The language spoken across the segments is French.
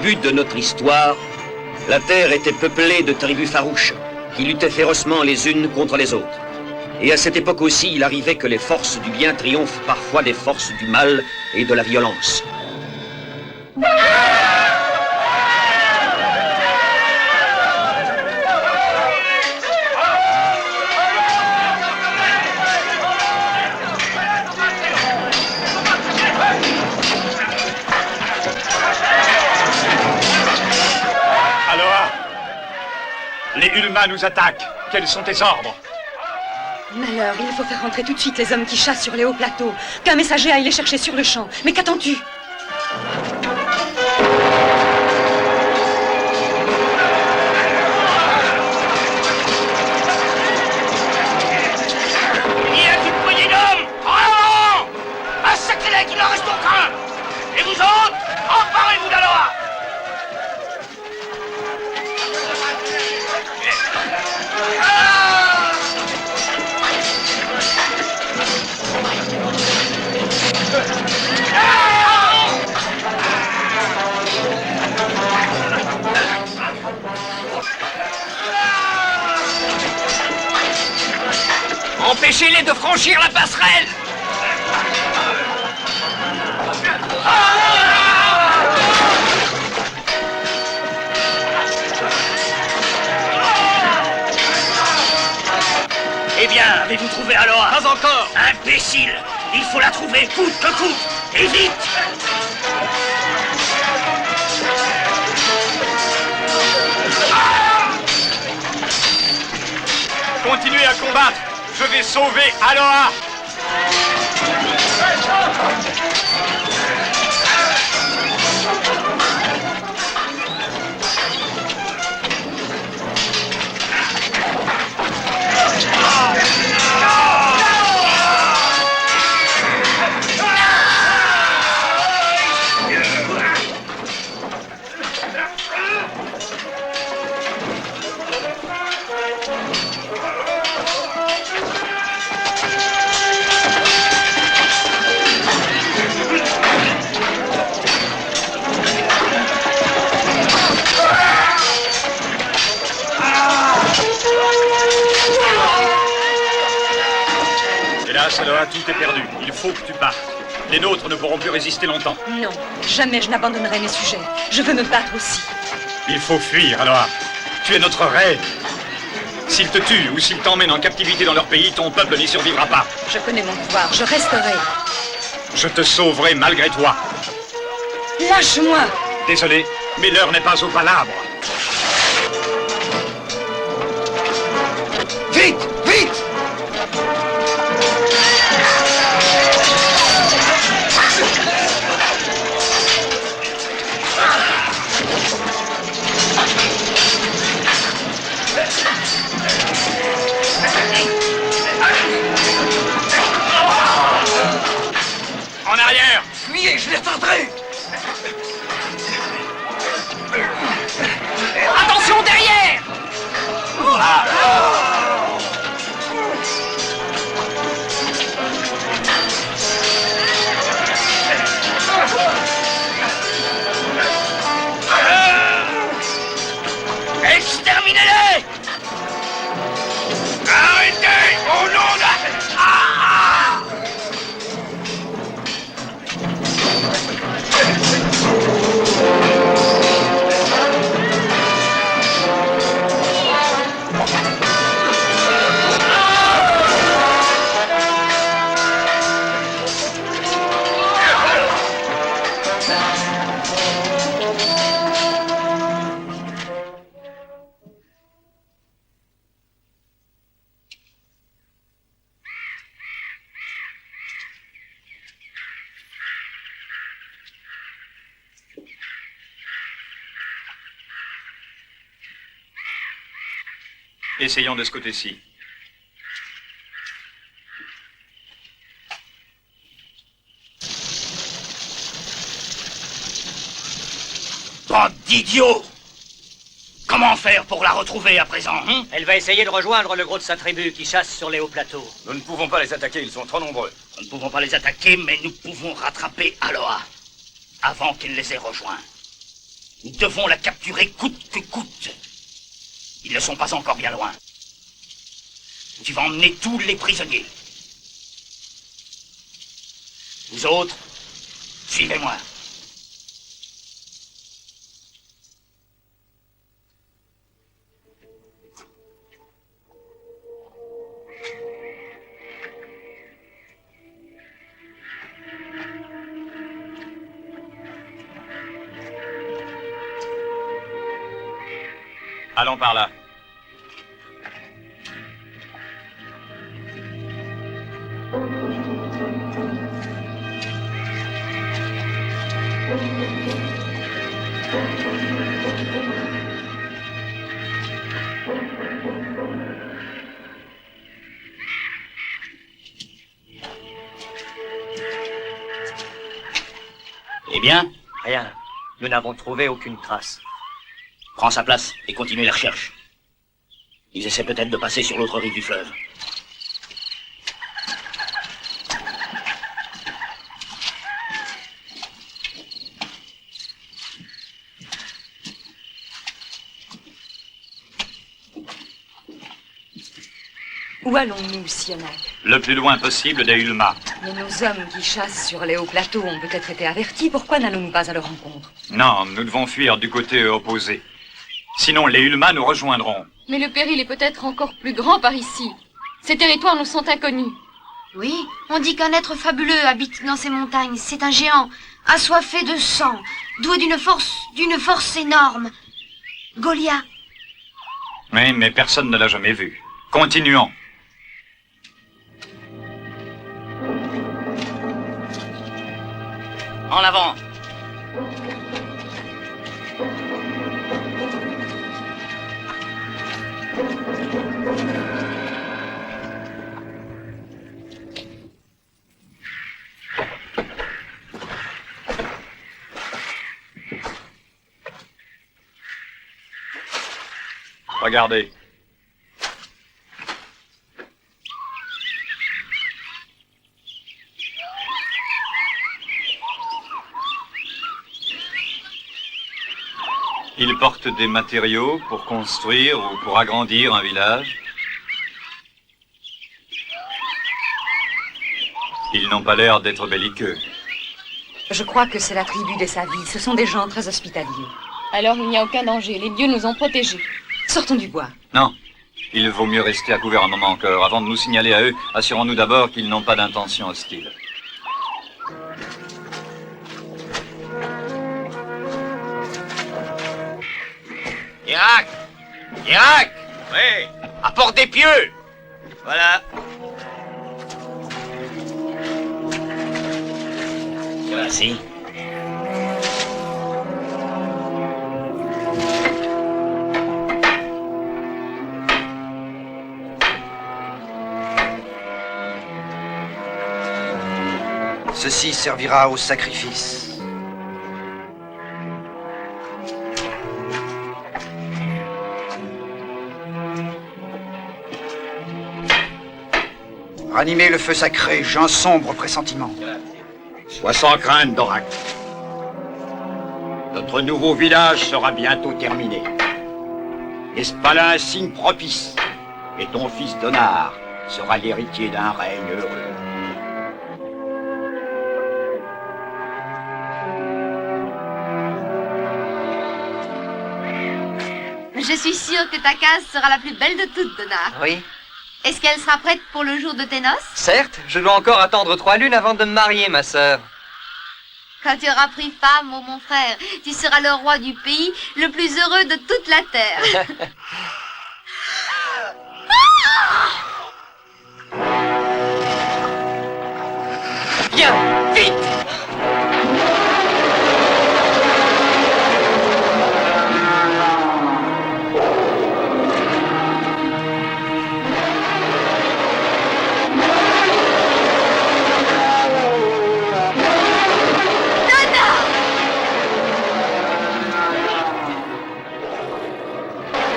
début de notre histoire, la Terre était peuplée de tribus farouches, qui luttaient férocement les unes contre les autres. Et à cette époque aussi, il arrivait que les forces du bien triomphent parfois des forces du mal et de la violence. Les Ulma nous attaquent. Quels sont tes ordres? Malheur, il faut faire rentrer tout de suite les hommes qui chassent sur les hauts plateaux. Qu'un messager aille les chercher sur le champ. Mais qu'attends-tu? Il y a une poignée d'hommes! En avant! Massacrez-les, qu'il n'en reste aucun! Et vous autres, emparez-vous d'Aloha! Empêchez-les de franchir la passerelle! Eh bien, avez-vous trouvé Aloha? Pas encore! Imbécile! Il faut la trouver, coûte que coûte! Et vite! Continuez à combattre. Je vais sauver Aloha. Aloha, tout est perdu. Il faut que tu partes. Les nôtres ne pourront plus résister longtemps. Non, jamais je n'abandonnerai mes sujets. Je veux me battre aussi. Il faut fuir, Aloha. Tu es notre reine. S'ils te tuent ou s'ils t'emmènent en captivité dans leur pays, ton peuple n'y survivra pas. Je connais mon pouvoir, je resterai. Je te sauverai malgré toi. Lâche-moi! Désolé, mais l'heure n'est pas au palabre. Vite! Vite! En arrière! Fuyez, je les tentrerai! Attention derrière! Exterminez-les! Arrêtez! Au nom de... Essayons de ce côté-ci. Bande d'idiots! Comment faire pour la retrouver à présent, hein? Elle va essayer de rejoindre le gros de sa tribu qui chasse sur les hauts plateaux. Nous ne pouvons pas les attaquer, ils sont trop nombreux. Nous ne pouvons pas les attaquer, mais nous pouvons rattraper Aloha avant qu'il ne les ait rejoints. Nous devons la capturer coûte que coûte. Ils ne sont pas encore bien loin. Tu vas emmener tous les prisonniers. Vous autres, suivez-moi. Allons par là. Eh bien, Rien. Nous n'avons trouvé aucune trace. prends sa place et continue les recherches. Ils essaient peut-être de passer sur l'autre rive du fleuve. Où allons-nous, Sionac? Le plus loin possible des Ulma. Mais nos hommes qui chassent sur les hauts plateaux ont peut-être été avertis. Pourquoi n'allons-nous pas à leur rencontre? Non, nous devons fuir du côté opposé. Sinon, les Ulma nous rejoindront. Mais le péril est peut-être encore plus grand par ici. Ces territoires nous sont inconnus. Oui, on dit qu'un être fabuleux habite dans ces montagnes. C'est un géant, assoiffé de sang, doué d'une force énorme. Goliath. Oui, mais personne ne l'a jamais vu. Continuons. En avant. Regardez. Ils portent des matériaux pour construire ou pour agrandir un village. Ils n'ont pas l'air d'être belliqueux. Je crois que c'est la tribu des Savis. Ce sont des gens très hospitaliers. Alors il n'y a aucun danger. Les dieux nous ont protégés. Sortons du bois. Non. Il vaut mieux rester à couvert un moment encore. Avant de nous signaler à eux, assurons-nous d'abord qu'ils n'ont pas d'intention hostile. Irak! Irak! Oui! Apporte des pieux! Voilà. Voici. Ceci servira au sacrifice. Ranimez le feu sacré, j'ai un sombre pressentiment. Sois sans crainte, Dorak. Notre nouveau village sera bientôt terminé. N'est-ce pas là un signe propice? Et ton fils Donar sera l'héritier d'un règne heureux. Je suis sûre que ta case sera la plus belle de toutes, Donar. Oui, Est-ce qu'elle sera prête pour le jour de tes noces? certes, je dois encore attendre 3 lunes avant de me marier, ma sœur. Quand tu auras pris femme, oh mon frère, tu seras le roi du pays le plus heureux de toute la terre. Viens, vite!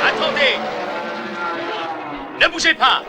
Attendez! Ne bougez pas!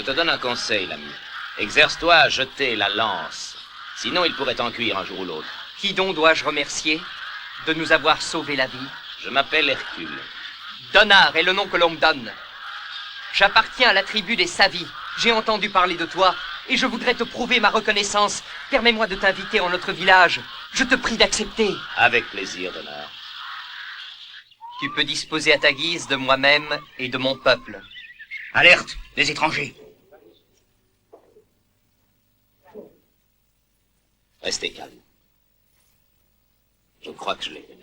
te donne un conseil, l'ami. Exerce-toi à jeter la lance. Sinon, il pourrait en cuire un jour ou l'autre. Qui donc dois-je remercier de nous avoir sauvé la vie? Je m'appelle Hercule. Donar est le nom que l'on me donne. J'appartiens à la tribu des Savis. J'ai entendu parler de toi et je voudrais te prouver ma reconnaissance. Permets-moi de t'inviter en notre village. Je te prie d'accepter. Avec plaisir, Donar. Tu peux disposer à ta guise de moi-même et de mon peuple. Alerte, les étrangers. Restez calme. Je crois que je l'ai mené.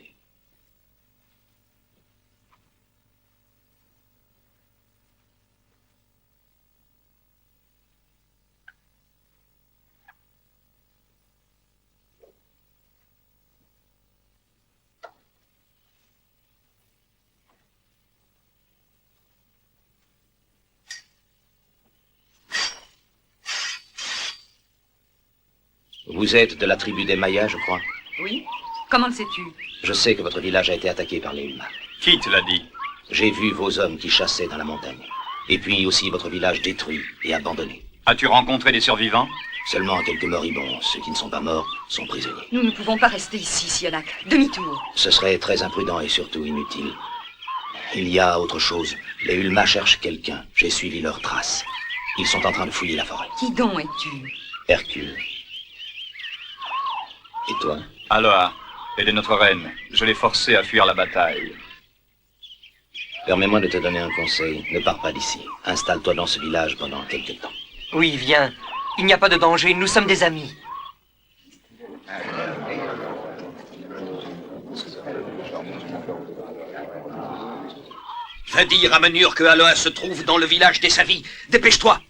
Vous êtes de la tribu des Mayas, je crois. Oui? Comment le sais-tu? Je sais que votre village a été attaqué par les Ulma. Qui te l'a dit? J'ai vu vos hommes qui chassaient dans la montagne. Et puis aussi votre village détruit et abandonné. As-tu rencontré des survivants? Seulement quelques moribonds. Ceux qui ne sont pas morts sont prisonniers. Nous ne pouvons pas rester ici, Sionak. Demi-tour. Ce serait très imprudent et surtout inutile. Il y a autre chose. Les Ulma cherchent quelqu'un. J'ai suivi leurs traces. Ils sont en train de fouiller la forêt. Qui donc es-tu? Hercule. Et toi? Aloha, elle est notre reine. Je l'ai forcée à fuir la bataille. Permets-moi de te donner un conseil. Ne pars pas d'ici. Installe-toi dans ce village pendant quelque temps. Oui, viens. Il n'y a pas de danger, nous sommes des amis. Va dire à Menur que Aloha se trouve dans le village des Savis. Dépêche-toi!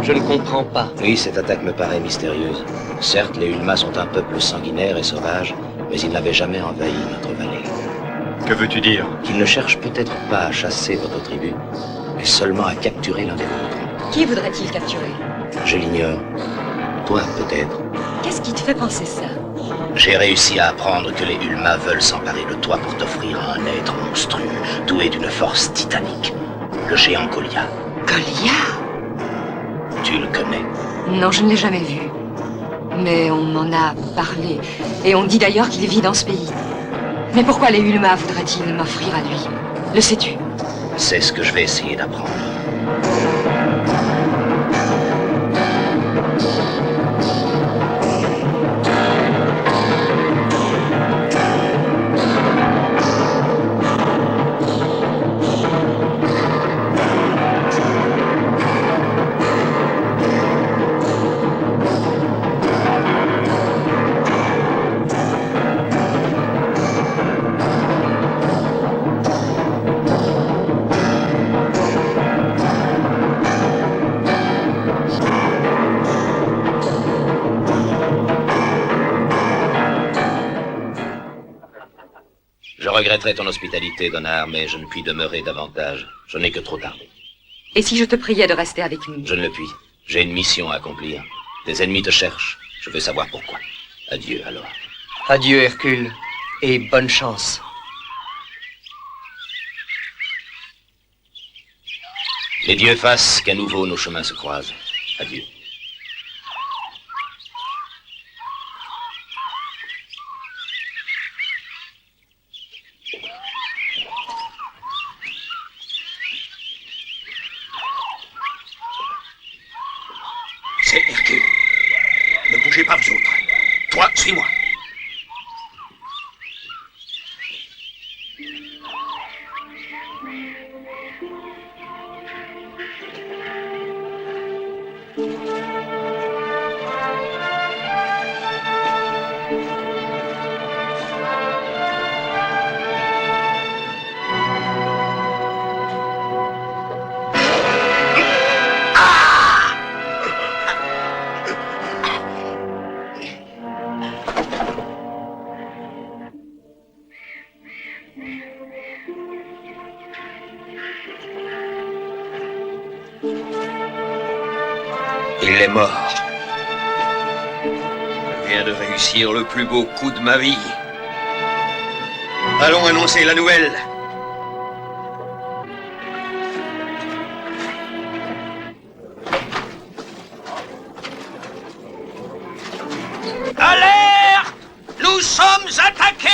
Je ne comprends pas. Oui, cette attaque me paraît mystérieuse. Certes, les Ulma sont un peuple sanguinaire et sauvage, mais ils n'avaient jamais envahi notre vallée. Que veux-tu dire? Qu'ils ne cherchent peut-être pas à chasser votre tribu, mais seulement à capturer l'un des vôtres. Qui voudrait-il capturer? Je l'ignore. Toi, peut-être. Qu'est-ce qui te fait penser ça? J'ai réussi à apprendre que les Ulma veulent s'emparer de toi pour t'offrir un être monstrueux, doué d'une force titanique. Le géant Goliath. Goliath? Tu le connais? Non, je ne l'ai jamais vu. Mais on m'en a parlé. Et on dit d'ailleurs qu'il vit dans ce pays. Mais pourquoi les Ulma voudraient-ils m'offrir à lui? Le sais-tu? C'est ce que je vais essayer d'apprendre. Je regretterai ton hospitalité, Donar, mais je ne puis demeurer davantage. Je n'ai que trop tardé. Et si je te priais de rester avec nous? Je ne le puis. J'ai une mission à accomplir. Tes ennemis te cherchent. Je veux savoir pourquoi. Adieu, alors. Adieu, Hercule, et bonne chance. Les dieux fassent qu'à nouveau nos chemins se croisent. Adieu. C'est Hercule. Ne bougez pas, vous autres. Toi, suis-moi. Il est mort. Je viens de réussir le plus beau coup de ma vie. Allons annoncer la nouvelle. Alerte! Nous sommes attaqués!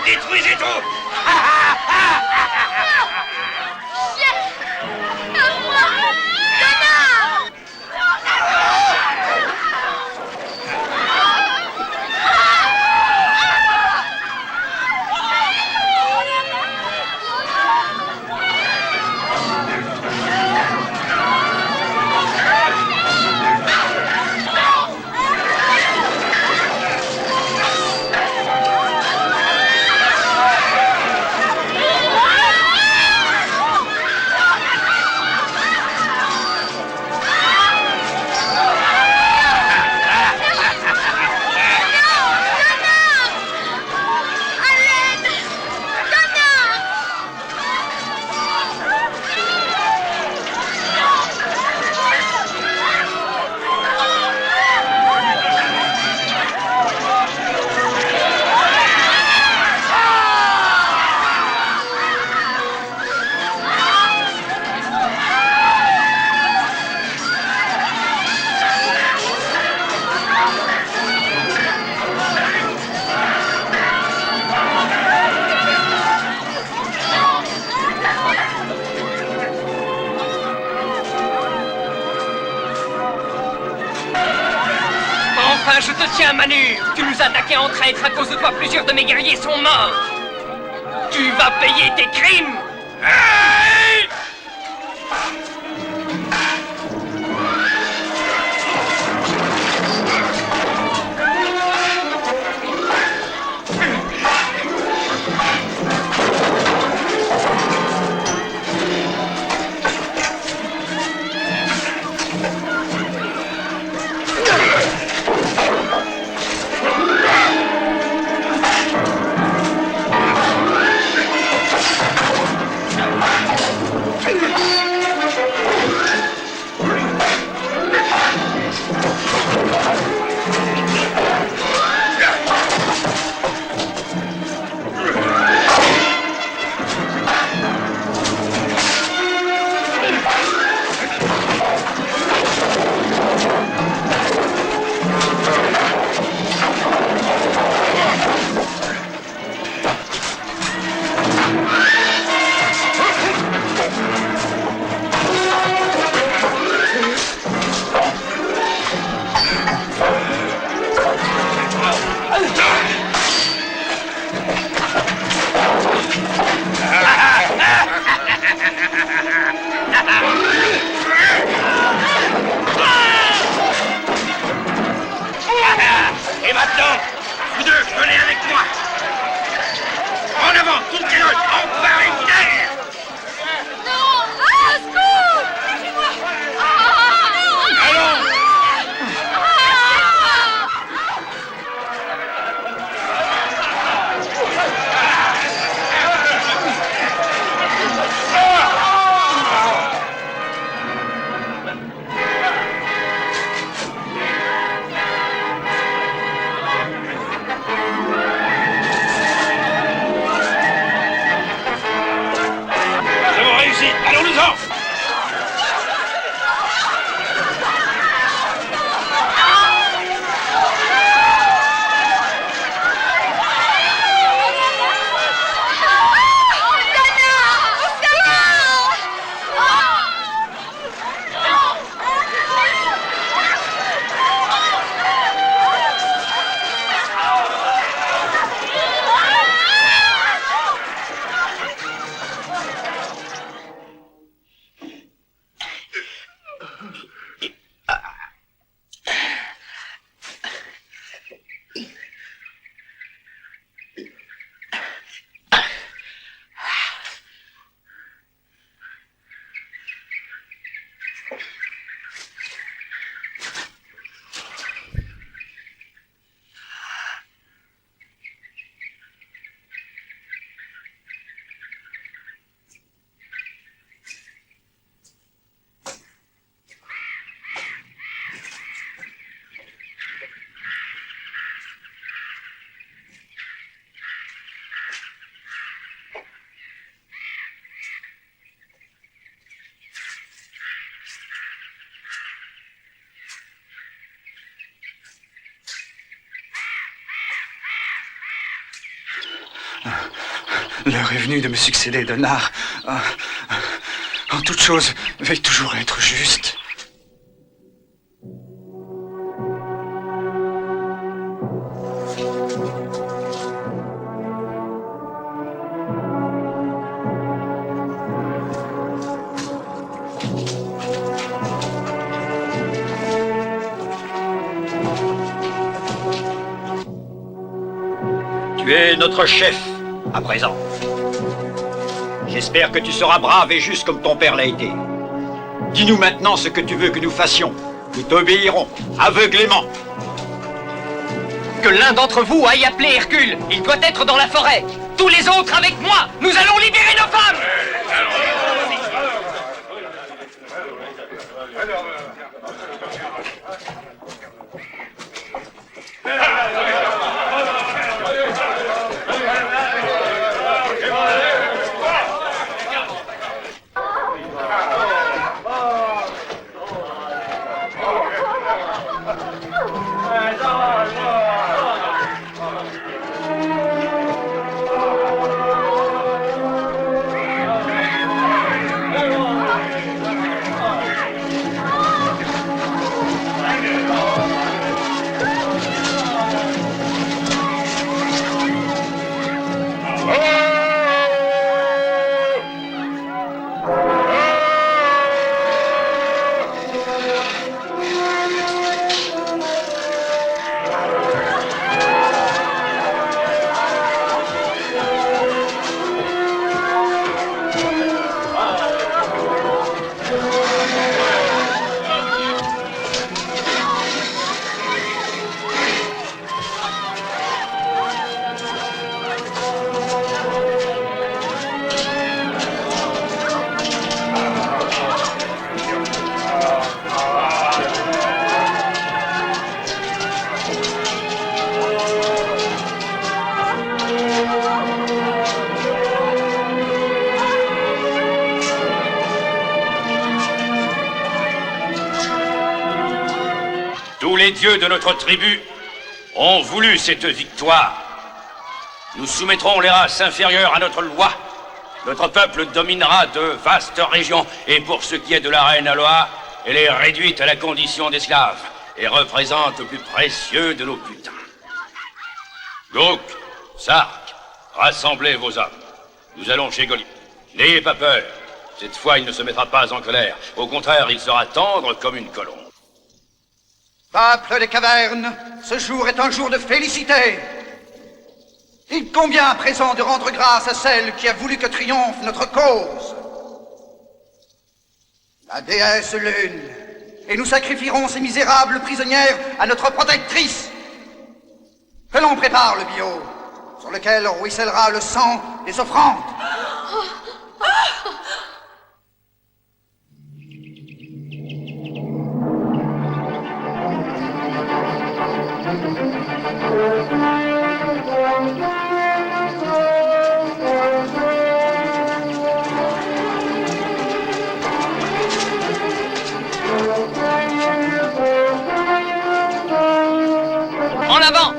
Détruisez tout! Je te tiens, Manu. Tu nous as attaqués en traître. À cause de toi, plusieurs de mes guerriers sont morts. Tu vas payer tes crimes. L'heure est venue de me succéder, Donar. En toute chose, veuille toujours être juste. Tu es notre chef, à présent. J'espère que tu seras brave et juste comme ton père l'a été. Dis-nous maintenant ce que tu veux que nous fassions. Nous t'obéirons, aveuglément. Que l'un d'entre vous aille appeler Hercule. Il doit être dans la forêt. Tous les autres avec moi. Nous allons libérer nos femmes. Les dieux de notre tribu ont voulu cette victoire. Nous soumettrons les races inférieures à notre loi. Notre peuple dominera de vastes régions. Et pour ce qui est de la reine Aloa, elle est réduite à la condition d'esclave et représente le plus précieux de nos putains. Gouk, Sark, rassemblez vos hommes. Nous allons chez Goliath. N'ayez pas peur. Cette fois, il ne se mettra pas en colère. Au contraire, il sera tendre comme une colombe. Peuple des cavernes, ce jour est un jour de félicité. Il convient à présent de rendre grâce à celle qui a voulu que triomphe notre cause. La déesse Lune. Et nous sacrifierons ces misérables prisonnières à notre protectrice. Que l'on prépare le bio, sur lequel ruissellera le sang des offrandes. En avant!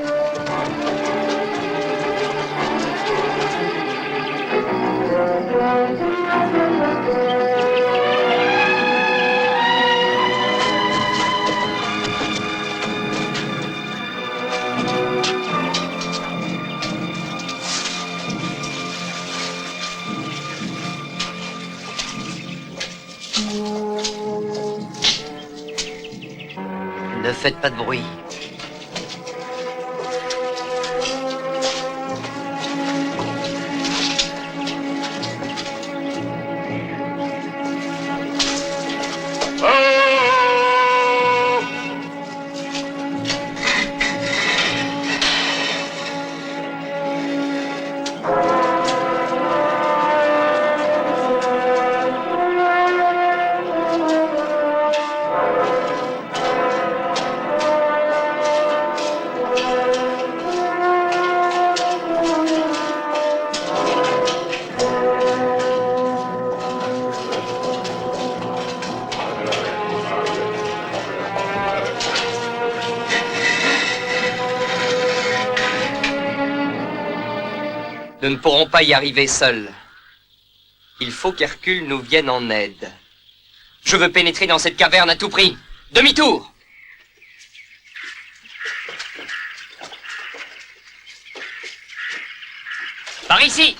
Ne faites pas de bruit. Nous ne pourrons pas y arriver seuls. Il faut qu'Hercule nous vienne en aide. Je veux pénétrer dans cette caverne à tout prix. Demi-tour! Par ici!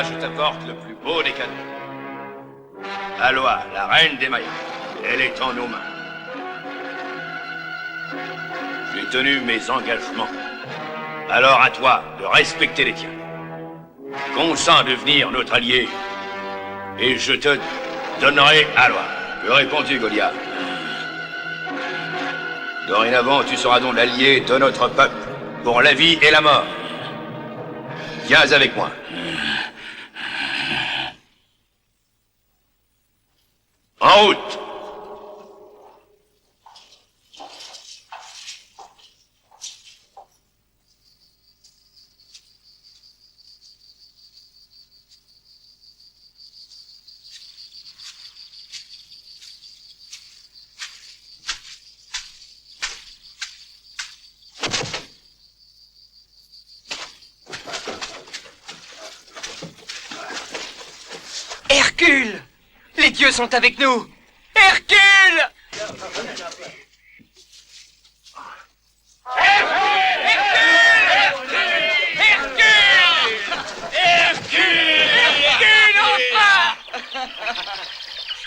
Je t'apporte le plus beau des cadeaux. Aloa, la reine des Mayas. Elle est en nos mains. J'ai tenu mes engagements. Alors à toi de respecter les tiens. Consens à devenir notre allié. Et je te donnerai Aloa. Que réponds-tu, Goliath? Dorénavant, tu seras donc l'allié de notre peuple, pour la vie et la mort. Viens avec moi. En route! Hercule! Les dieux sont avec nous! Hercule!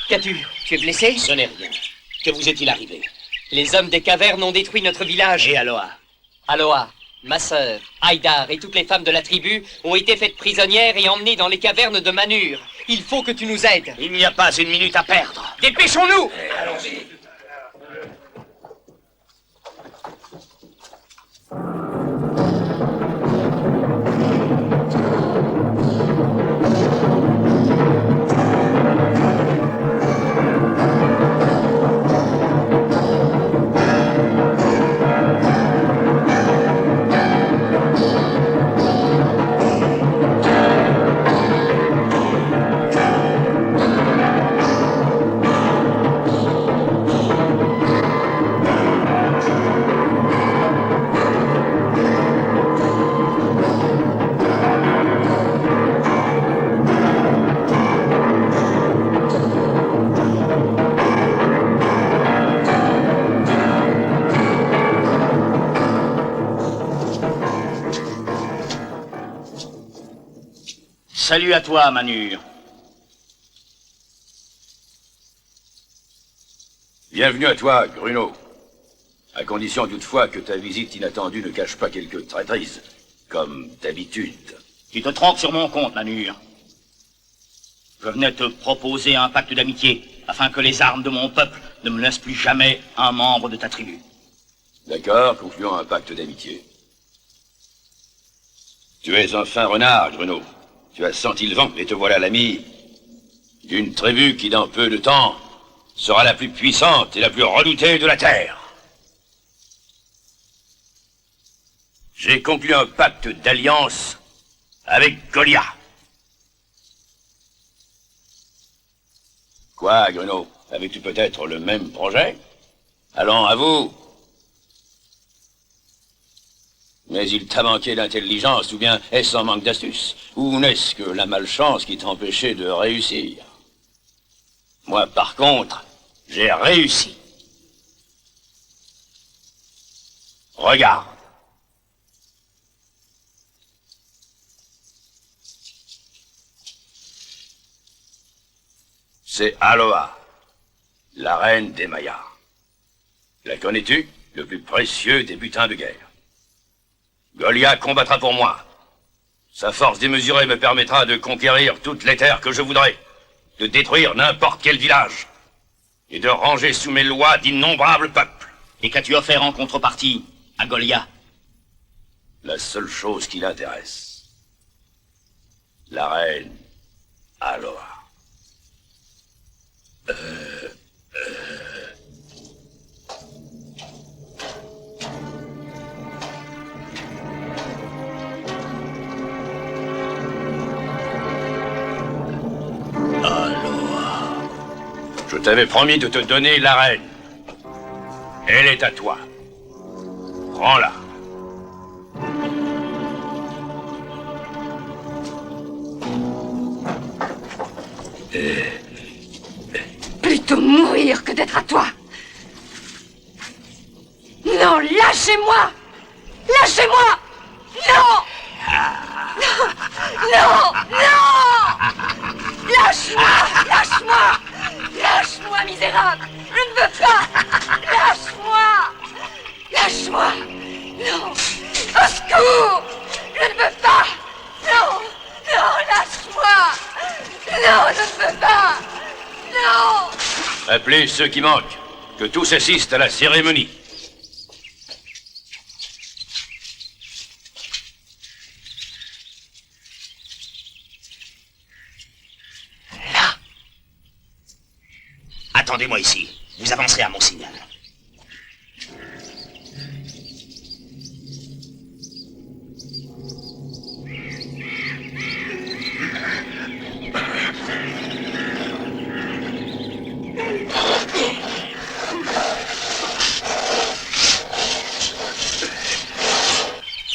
Qu'as-tu? Tu es blessé? Ce n'est rien. Que vous est-il arrivé? Les hommes des cavernes ont détruit notre village. Et Aloa? Aloa, ma sœur, Haïdar et toutes les femmes de la tribu ont été faites prisonnières et emmenées dans les cavernes de Manur. Il faut que tu nous aides. Il n'y a pas une minute à perdre. Dépêchons-nous! Allons-y. Salut à toi, Manur. Bienvenue à toi, Gruno. À condition toutefois que ta visite inattendue ne cache pas quelques traîtrises, comme d'habitude. Tu te trompes sur mon compte, Manur. Je venais te proposer un pacte d'amitié, afin que les armes de mon peuple ne me laissent plus jamais un membre de ta tribu. D'accord, concluons un pacte d'amitié. Tu es un fin renard, Gruneau. Tu as senti le vent et te voilà l'ami d'une tribu qui, dans peu de temps, sera la plus puissante et la plus redoutée de la Terre. J'ai conclu un pacte d'alliance avec Goliath. Quoi, Gruneau? Avais-tu peut-être le même projet? Allons, à vous. Mais il t'a manqué d'intelligence, ou bien est-ce un manque d'astuce? Ou n'est-ce que la malchance qui t'empêchait de réussir? Moi, par contre, j'ai réussi. Regarde. C'est Aloha, la reine des Mayas. La connais-tu? Le plus précieux des butins de guerre. Goliath combattra pour moi. Sa force démesurée me permettra de conquérir toutes les terres que je voudrais, de détruire n'importe quel village, et de ranger sous mes lois d'innombrables peuples. Et qu'as-tu offert en contrepartie à Goliath? La seule chose qui l'intéresse. La reine Aloha. Je t'avais promis de te donner la reine. Elle est à toi. Prends-la. Plutôt mourir que d'être à toi. Non, lâchez-moi! Lâchez-moi! Non! Non! Non! Lâche-moi! Lâche-moi! Lâche-moi, misérable! Je ne veux pas! Lâche-moi! Lâche-moi! Non! Au secours! Je ne veux pas! Non! Non, lâche-moi! Non, je ne veux pas! Non! Appelez ceux qui manquent, que tous assistent à la cérémonie. Attendez-moi ici. Vous avancerez à mon signal.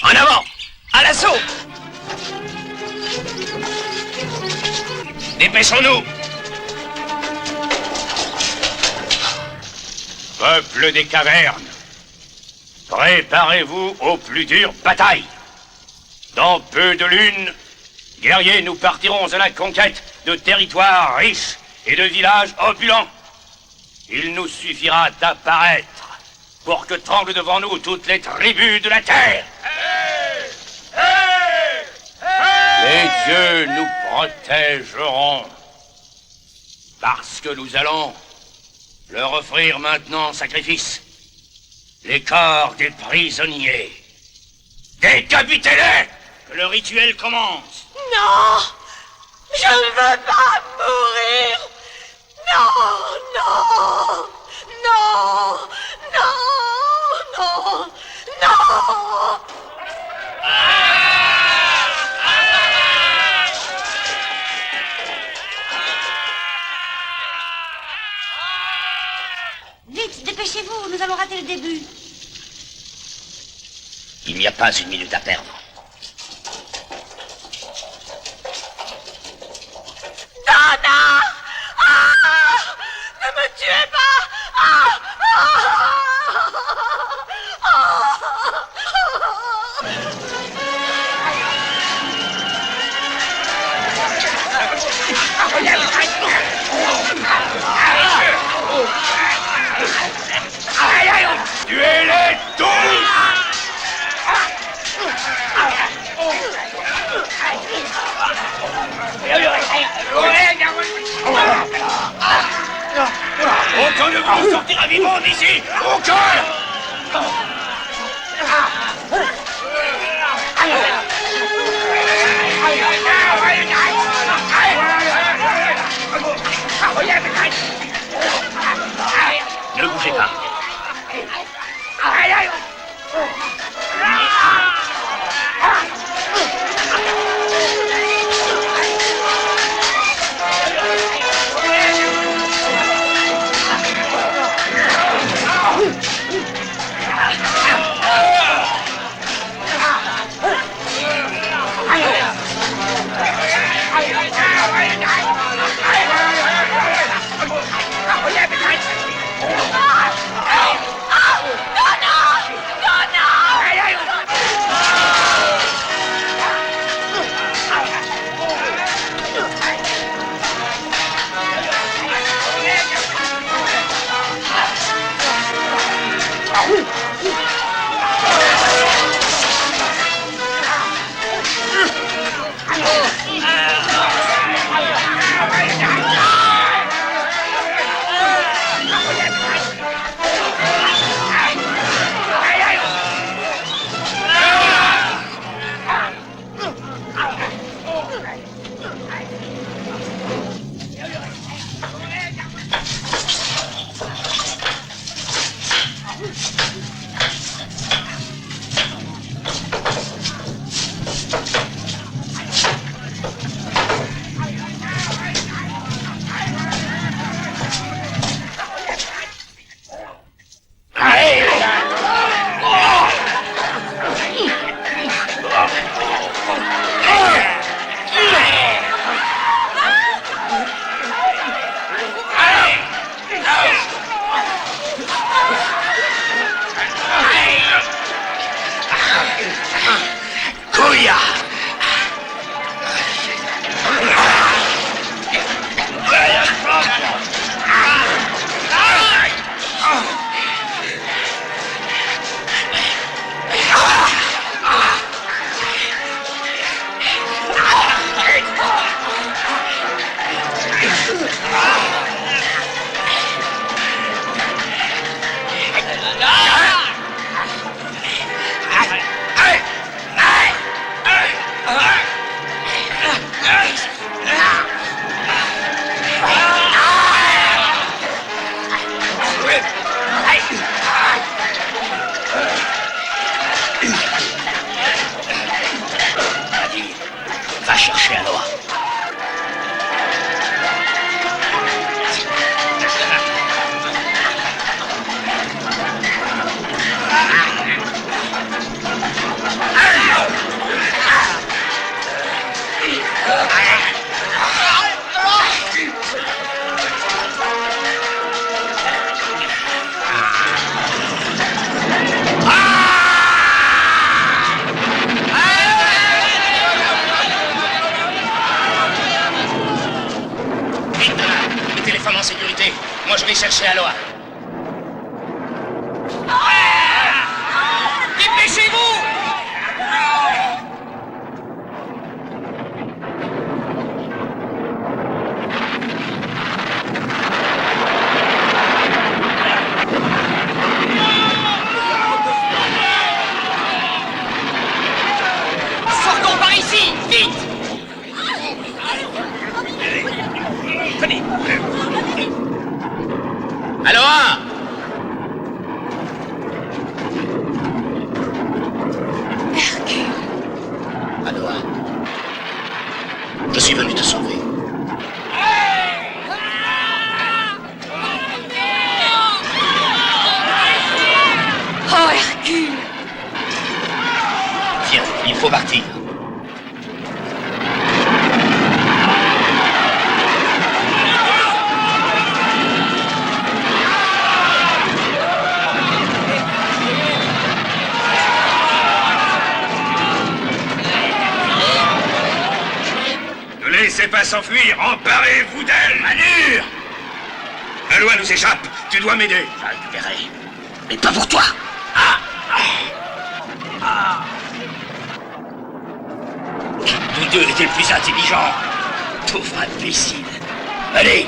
En avant! À l'assaut! Dépêchons-nous! Peuple des cavernes, préparez-vous aux plus dures batailles. Dans peu de lunes, guerriers, nous partirons à la conquête de territoires riches et de villages opulents. Il nous suffira d'apparaître pour que tremblent devant nous toutes les tribus de la terre. Les dieux nous protégeront, parce que nous allons leur offrir maintenant en sacrifice les corps des prisonniers. Décapitez-les! Que le rituel commence. Non! Je ne veux pas mourir! Non! Non! Non! Non! Non! Non! Vite, dépêchez-vous, nous allons rater le début. Il n'y a pas une minute à perdre. Donna! Ah! Ne me tuez pas! Ah! Tuez-les! pas vivant d'ici. Au cœur. Ne bougez pas. Va chercher Aloha. En sécurité. Moi, je vais chercher Aloha. Dépêchez-vous! Sortons par ici! Vite! Venez! Aloha! Hercule. Aloha. Je suis venu te sauver. Oh, Hercule! Viens, il faut partir. Ne laissez pas s'enfuir, emparez-vous d'elle! Manur! Aloha nous échappe, tu dois m'aider. Je la récupérerai. Mais pas pour toi! Nous deux étaient le plus intelligents. Pauvre imbécile. Allez!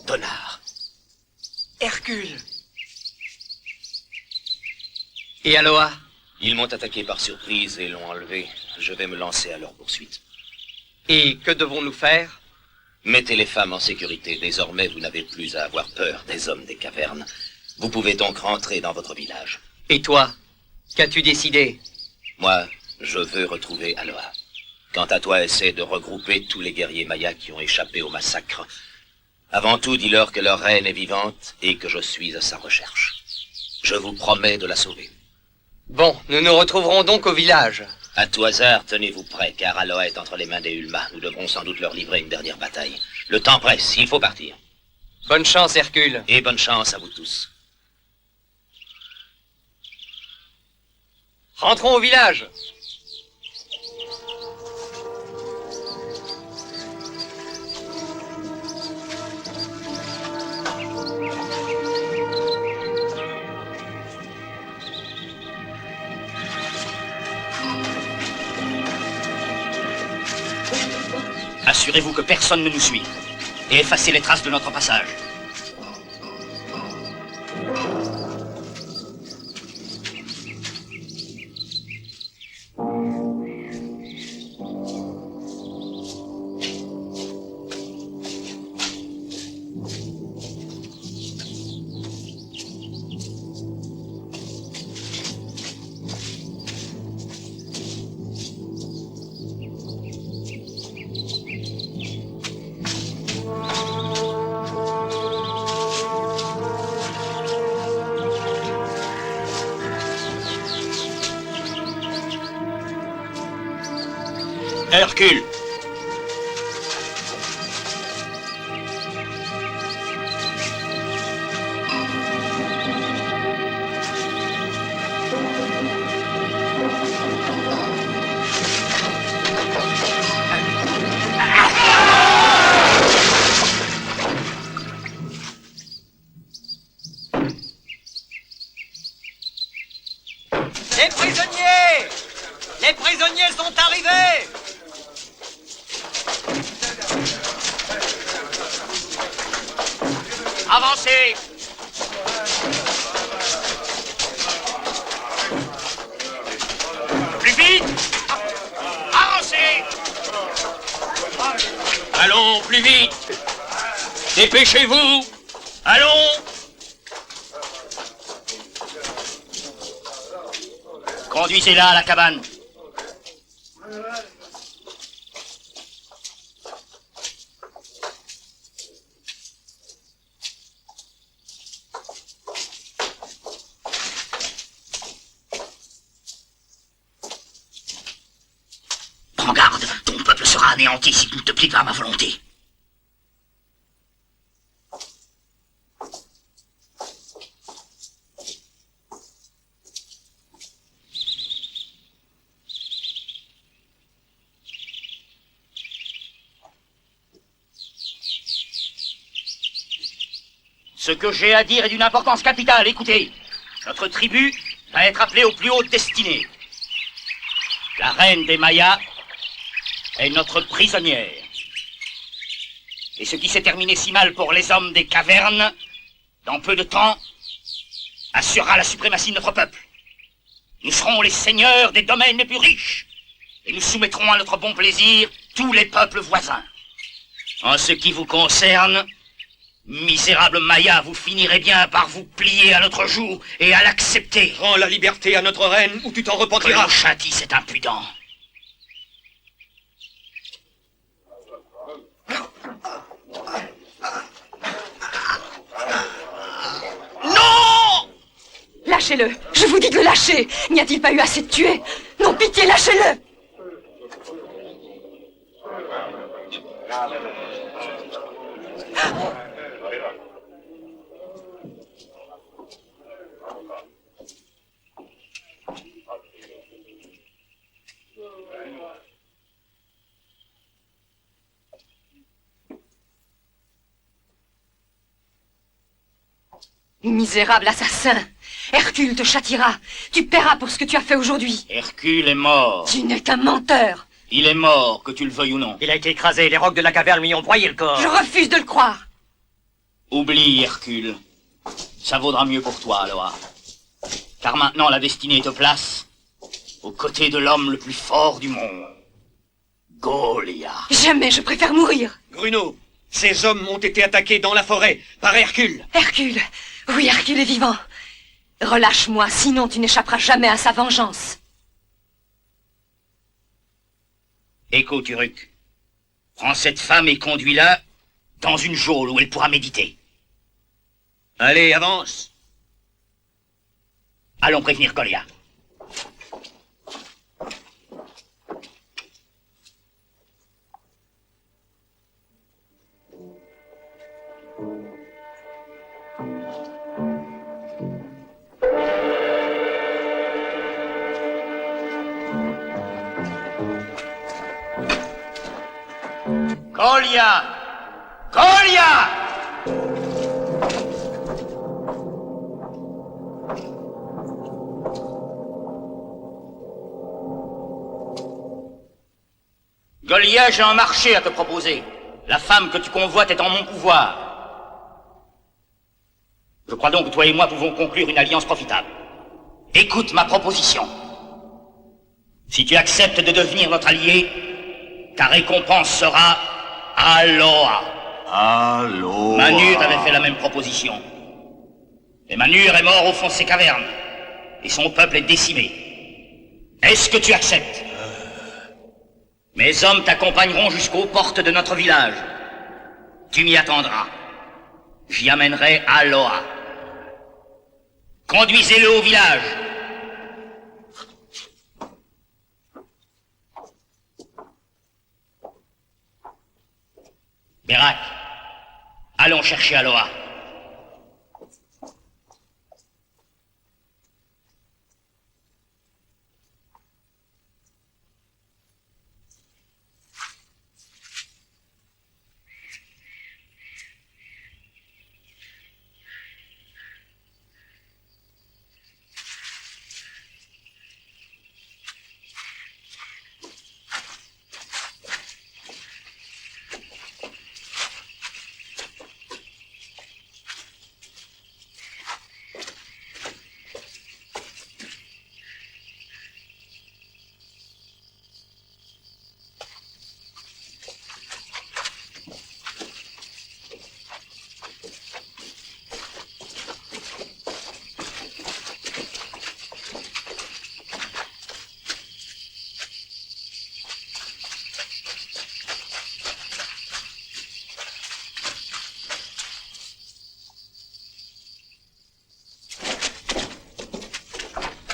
Donard. Hercule. Et Aloha? Ils m'ont attaqué par surprise et l'ont enlevé. Je vais me lancer à leur poursuite. Et que devons-nous faire? Mettez les femmes en sécurité. Désormais, vous n'avez plus à avoir peur des hommes des cavernes. Vous pouvez donc rentrer dans votre village. Et toi? Qu'as-tu décidé? Moi, je veux retrouver Aloha. Quant à toi, essaie de regrouper tous les guerriers mayas qui ont échappé au massacre. Avant tout, dis-leur que leur reine est vivante et que je suis à sa recherche. Je vous promets de la sauver. Bon, nous nous retrouverons donc au village. À tout hasard, tenez-vous prêts, car Aloha est entre les mains des Ulma. Nous devrons sans doute leur livrer une dernière bataille. Le temps presse, il faut partir. Bonne chance, Hercule. Et bonne chance à vous tous. Rentrons au village. Assurez-vous que personne ne nous suit. Et effacez les traces de notre passage. Hercule! Les prisonniers! Les prisonniers sont arrivés! Avancez! Plus vite! Avancez! Allons, plus vite! Dépêchez-vous! Allons! Conduisez-la à la cabane. Prends garde, ton peuple sera anéanti si tu ne te plies pas à ma volonté. Ce que j'ai à dire est d'une importance capitale. Écoutez, notre tribu va être appelée aux plus hautes destinées. La reine des Mayas est notre prisonnière. Et ce qui s'est terminé si mal pour les hommes des cavernes, dans peu de temps, assurera la suprématie de notre peuple. Nous serons les seigneurs des domaines les plus riches, et nous soumettrons à notre bon plaisir tous les peuples voisins. En ce qui vous concerne, misérable Maya, vous finirez bien par vous plier à notre joug et à l'accepter. Rends la liberté à notre reine ou tu t'en repentiras. Que l'on châtie cet impudent. Non! Lâchez-le. Je vous dis de le lâcher. N'y a-t-il pas eu assez de tuer? Non, pitié, lâchez-le. Misérable assassin! Hercule te châtiera. Tu paieras pour ce que tu as fait aujourd'hui. Hercule est mort. Tu n'es qu'un menteur. Il est mort, que tu le veuilles ou non. Il a été écrasé, les rocs de la caverne lui ont broyé le corps. Je refuse de le croire. Oublie, Hercule. Ça vaudra mieux pour toi, Aloha. Car maintenant, la destinée te place aux côtés de l'homme le plus fort du monde. Goliath. Jamais, je préfère mourir. Bruno, ces hommes ont été attaqués dans la forêt par Hercule. Hercule. Oui, Hercule est vivant. Relâche-moi, sinon tu n'échapperas jamais à sa vengeance. Écoute, Uruk. Prends cette femme et conduis-la dans une geôle où elle pourra méditer. Allez, avance. Allons prévenir Goliath. Goliath! Goliath! Goliath, j'ai un marché à te proposer. La femme que tu convoites est en mon pouvoir. Je crois donc que toi et moi pouvons conclure une alliance profitable. Écoute ma proposition. Si tu acceptes de devenir notre allié, ta récompense sera Aloha. Aloha. Manur avait fait la même proposition. Et Manur est mort au fond de ses cavernes. Et son peuple est décimé. Est-ce que tu acceptes? Mes hommes t'accompagneront jusqu'aux portes de notre village. Tu m'y attendras. J'y amènerai Aloha. Conduisez-le au village. Berak, allons chercher Aloha.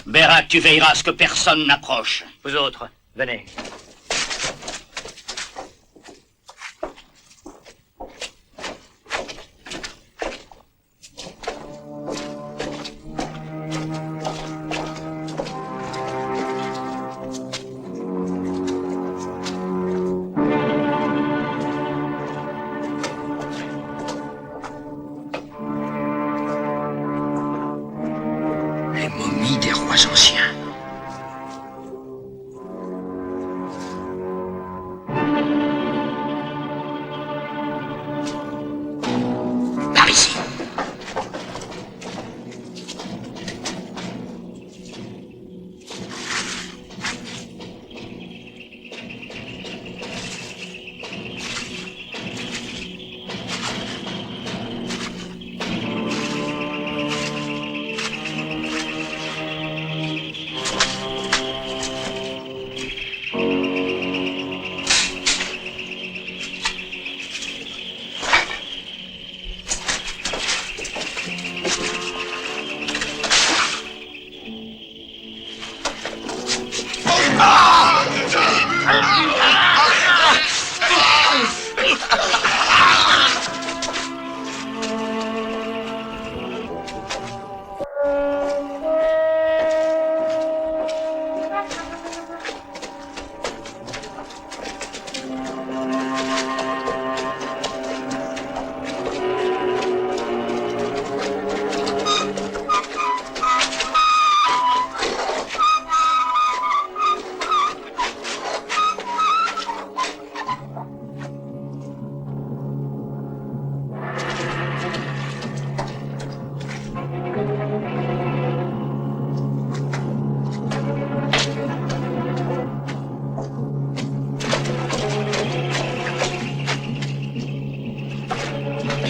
Berak, tu veilleras à ce que personne n'approche. Vous autres, venez. Les momies des rois anciens.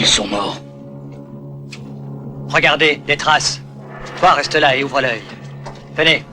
Ils sont morts. Regardez, des traces. Toi, reste là et ouvre l'œil. Venez.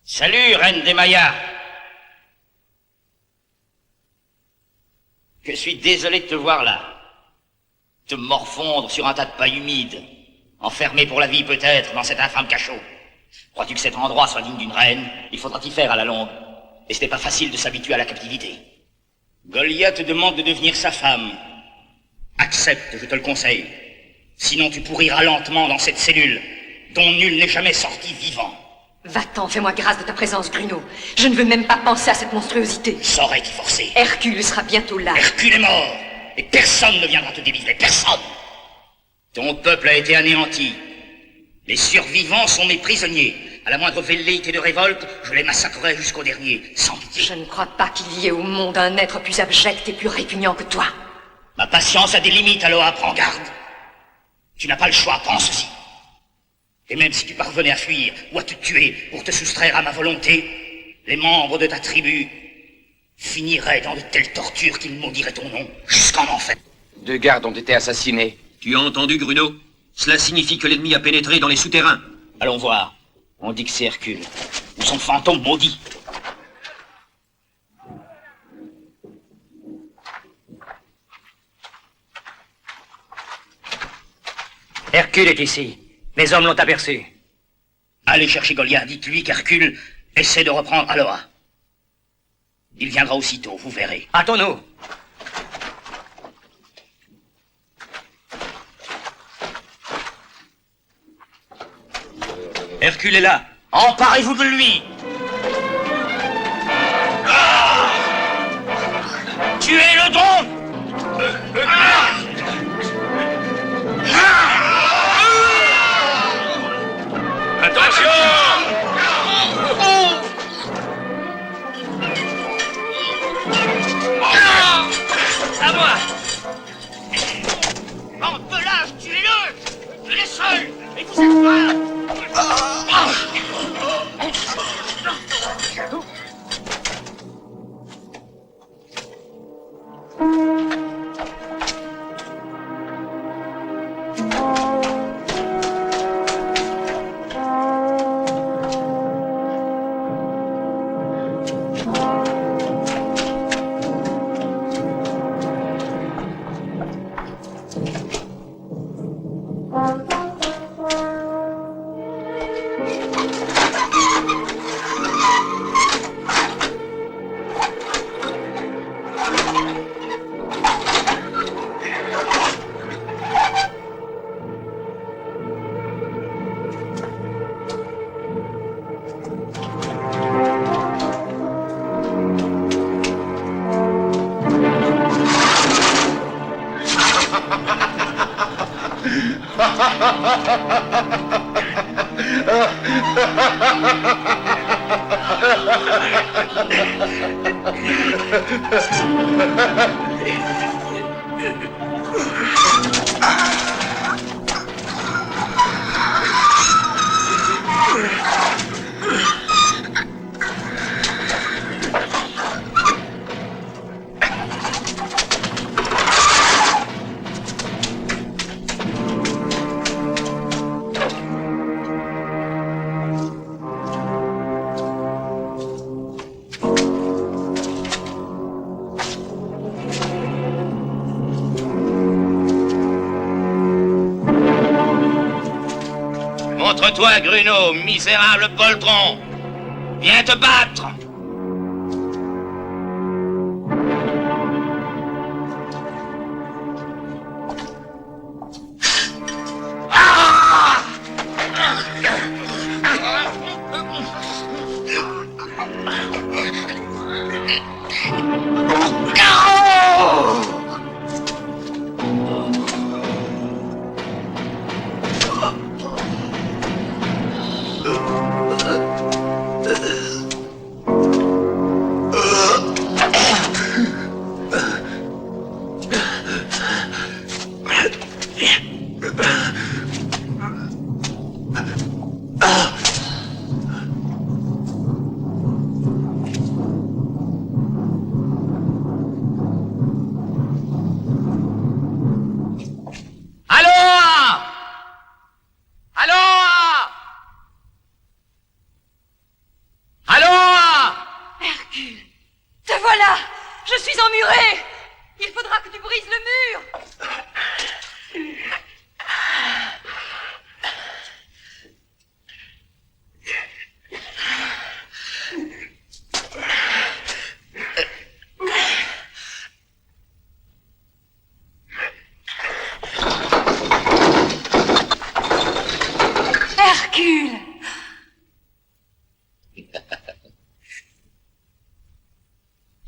Salut, reine des Mayas. Je suis désolé de te voir là. Te morfondre sur un tas de paille humide. Enfermé pour la vie peut-être dans cet infâme cachot. Crois-tu que cet endroit soit digne d'une reine? Il faudra t'y faire à la longue. Et ce n'est pas facile de s'habituer à la captivité. Goliath te demande de devenir sa femme. Accepte, je te le conseille. Sinon tu pourriras lentement dans cette cellule dont nul n'est jamais sorti vivant. Va-t'en, fais-moi grâce de ta présence, Gruno. Je ne veux même pas penser à cette monstruosité. Saurais t'y forcer. Hercule sera bientôt là. Hercule est mort, et personne ne viendra te délivrer, personne. Ton peuple a été anéanti. Les survivants sont mes prisonniers. À la moindre velléité de révolte, je les massacrerai jusqu'au dernier, sans pitié. Je ne crois pas qu'il y ait au monde un être plus abject et plus répugnant que toi. Ma patience a des limites, Aloha, prends garde. Tu n'as pas le choix, pense-y. Et même si tu parvenais à fuir ou à te tuer pour te soustraire à ma volonté, les membres de ta tribu finiraient dans de telles tortures qu'ils maudiraient ton nom jusqu'en enfer. 2 gardes ont été assassinés. Tu as entendu, Gruno? Cela signifie que l'ennemi a pénétré dans les souterrains. Allons voir. On dit que c'est Hercule. Ou son fantôme maudit. Hercule est ici. Mes hommes l'ont aperçu. Allez chercher Goliath, dites-lui qu'Hercule essaie de reprendre Aloha. Il viendra aussitôt, vous verrez. Hâtons-nous. Hercule est là. Emparez-vous de lui. Tuez-le donc. Attention! À moi! En pelage, tuez-le! Je l'ai seul! Et vous êtes quoi? Montre-toi, Gruno, misérable poltron! Viens te battre!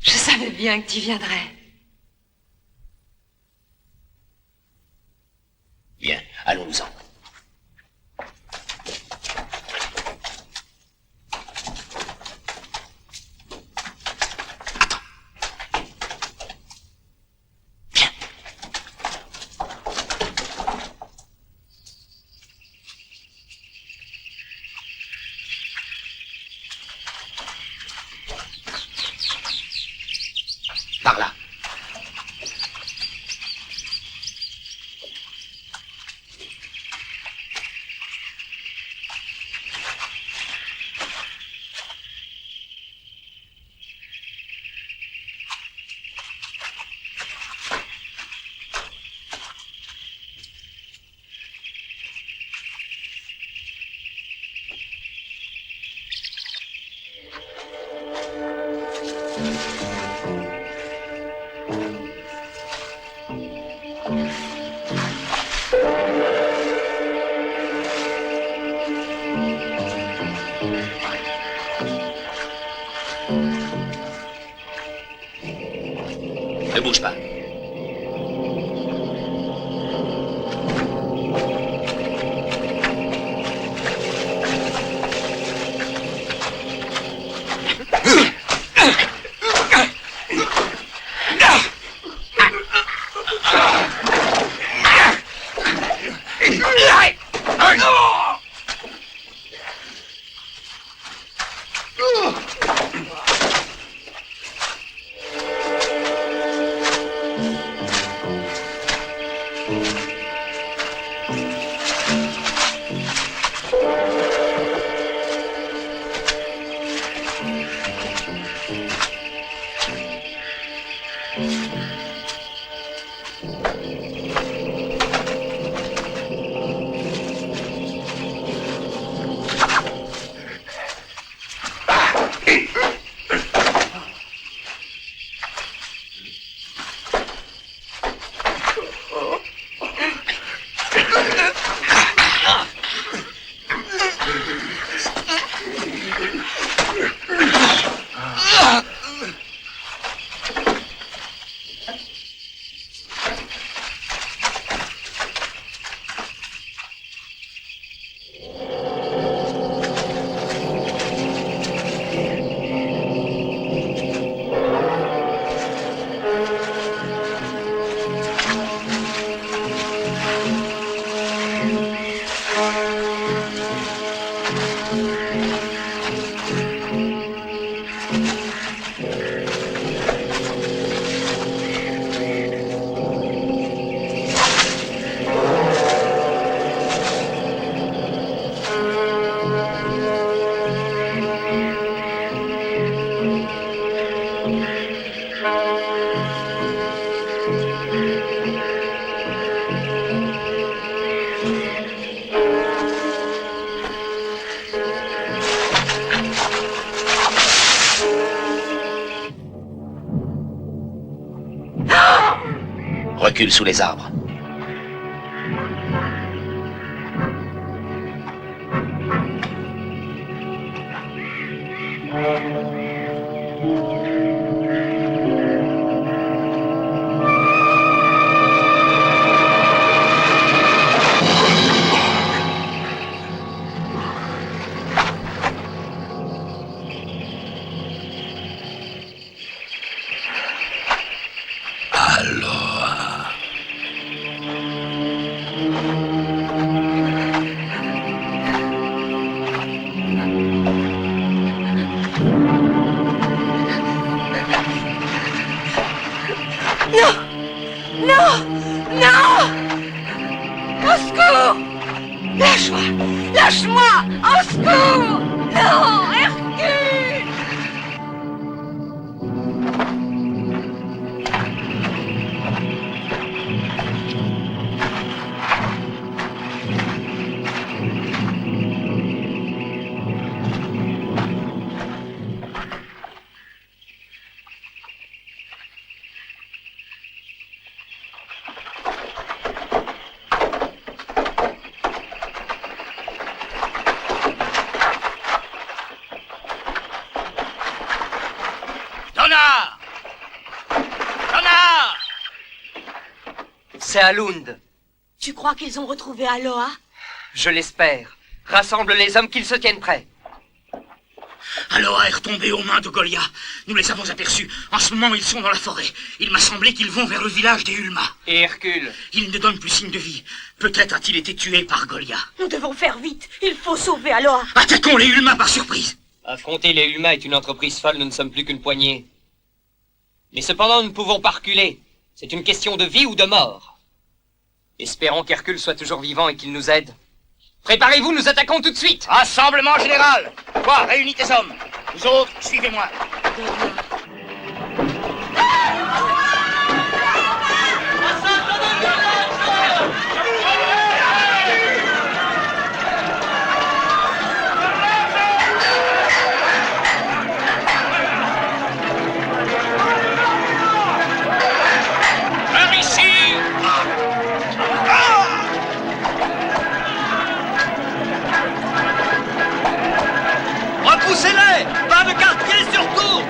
Je savais bien que tu viendrais. Bien, allons-en. Par là. Ne bouge pas. recule sous les arbres. Au secours! Lâche-moi! Lâche-moi! Au secours! Non! Hercule! Donard! Donard! C'est Alund. Tu crois qu'ils ont retrouvé Aloha? Je l'espère. Rassemble les hommes, qu'ils se tiennent prêts. Aloha est retombé aux mains de Goliath. Nous les avons aperçus. En ce moment, ils sont dans la forêt. Il m'a semblé qu'ils vont vers le village des Ulma. Et Hercule? Il ne donne plus signe de vie. Peut-être a-t-il été tué par Goliath. Nous devons faire vite. Il faut sauver Aloha. Attaquons les Ulma par surprise. Affronter les humains est une entreprise folle, nous ne sommes plus qu'une poignée. Mais cependant, nous ne pouvons pas reculer. C'est une question de vie ou de mort. Espérons qu'Hercule soit toujours vivant et qu'il nous aide. Préparez-vous, nous attaquons tout de suite. Rassemblement général. Toi, réunis tes hommes. Vous autres, suivez-moi. Par ici! Repoussez-les! Pas de quartier surtout!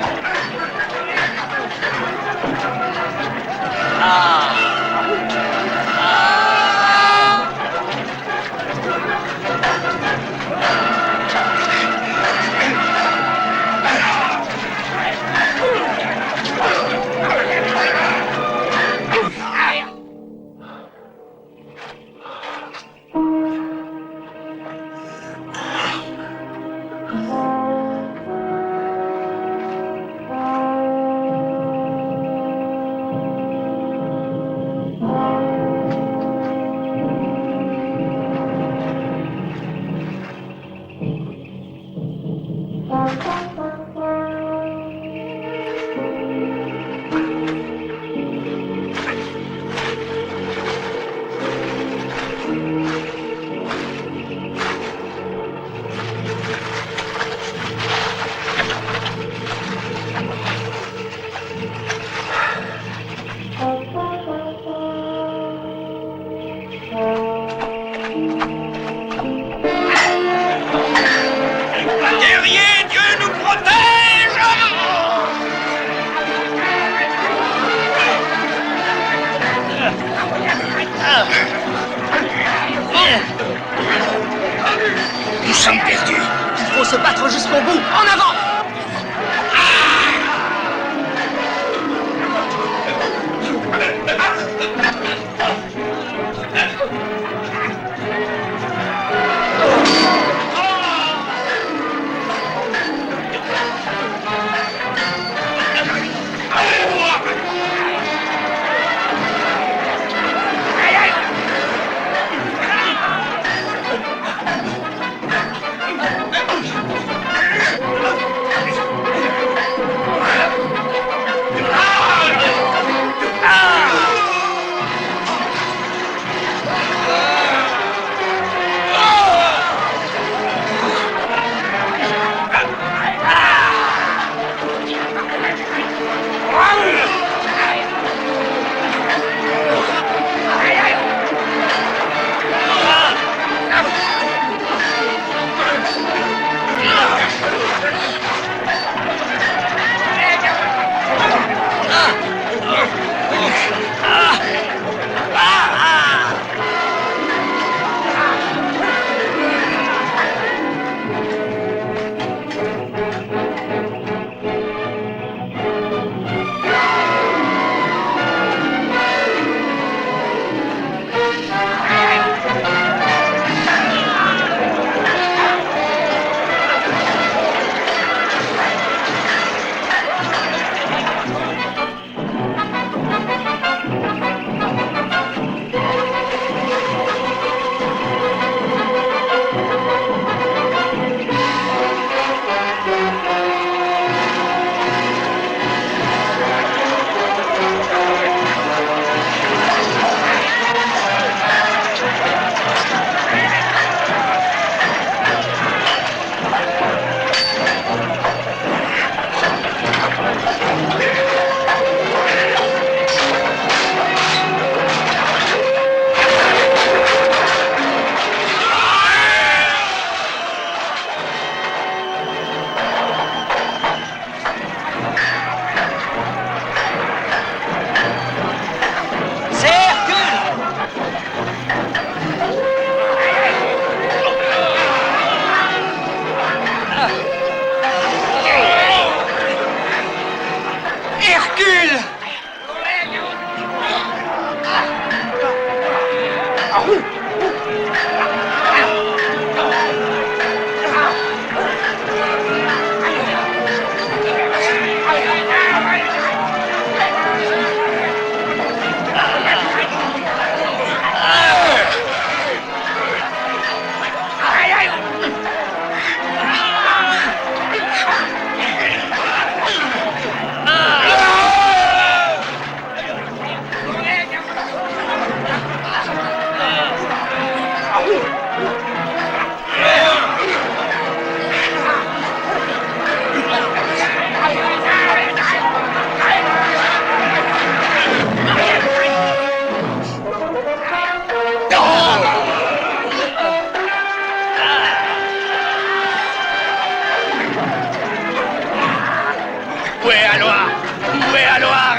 Guerrier, Dieu nous protège! Nous sommes perdus. Il faut se battre jusqu'au bout. En avant!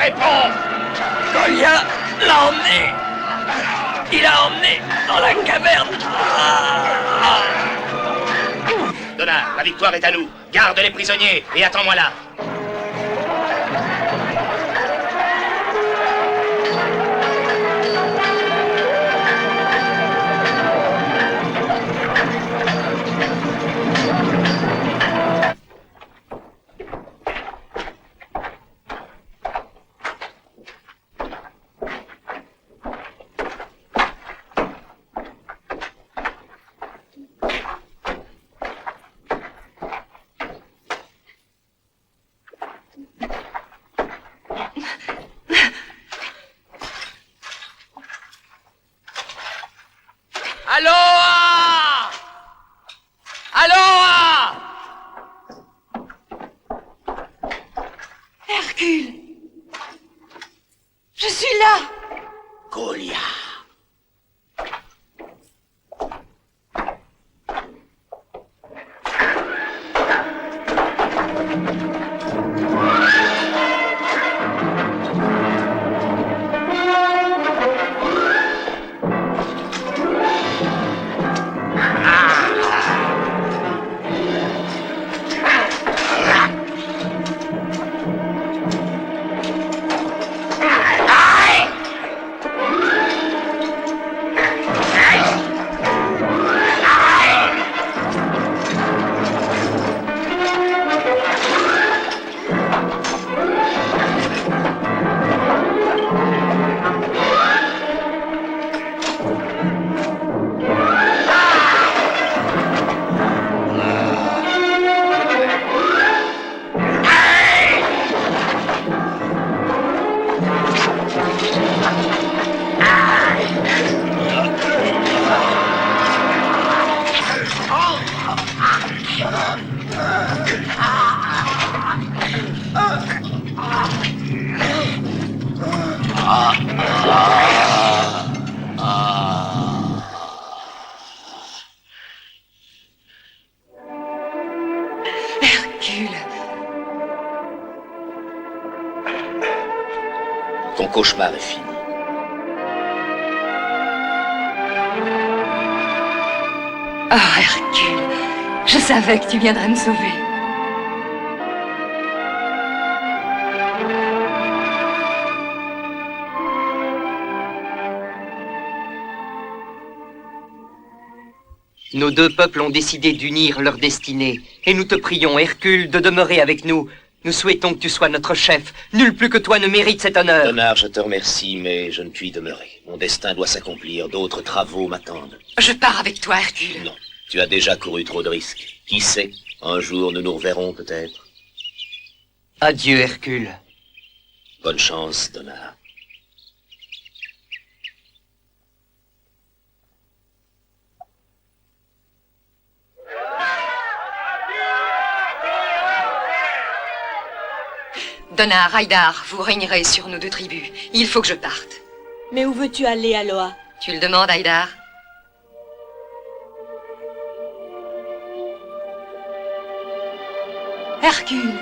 Réponds! Goliath l'a emmené. Il l'a emmené dans la caverne. Donar, la victoire est à nous. Garde les prisonniers et attends-moi là. Aloha! Aloha! Hercule! Je suis là! Goliath. Ton cauchemar est fini. Ah, Hercule, je savais que tu viendrais me sauver. Nos deux peuples ont décidé d'unir leurs destinées. Et nous te prions, Hercule, de demeurer avec nous. Nous souhaitons que tu sois notre chef. Nul plus que toi ne mérite cet honneur. Donar, je te remercie, mais je ne puis y demeurer. Mon destin doit s'accomplir. D'autres travaux m'attendent. Je pars avec toi, Hercule. Non, tu as déjà couru trop de risques. Qui sait, un jour nous nous reverrons peut-être. Adieu, Hercule. Bonne chance, Donar. Donar, Haïdar, vous régnerez sur nos deux tribus. Il faut que je parte. Mais où veux-tu aller, Aloha? Tu le demandes, Haïdar? Hercule!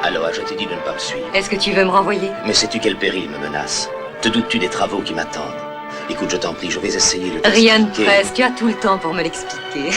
Aloha, je t'ai dit de ne pas me suivre. Est-ce que tu veux me renvoyer? Mais sais-tu quel péril me menace? Te doutes-tu des travaux qui m'attendent? Écoute, je t'en prie, je vais essayer de Rien ne t'expliquer. presse, tu as tout le temps pour me l'expliquer.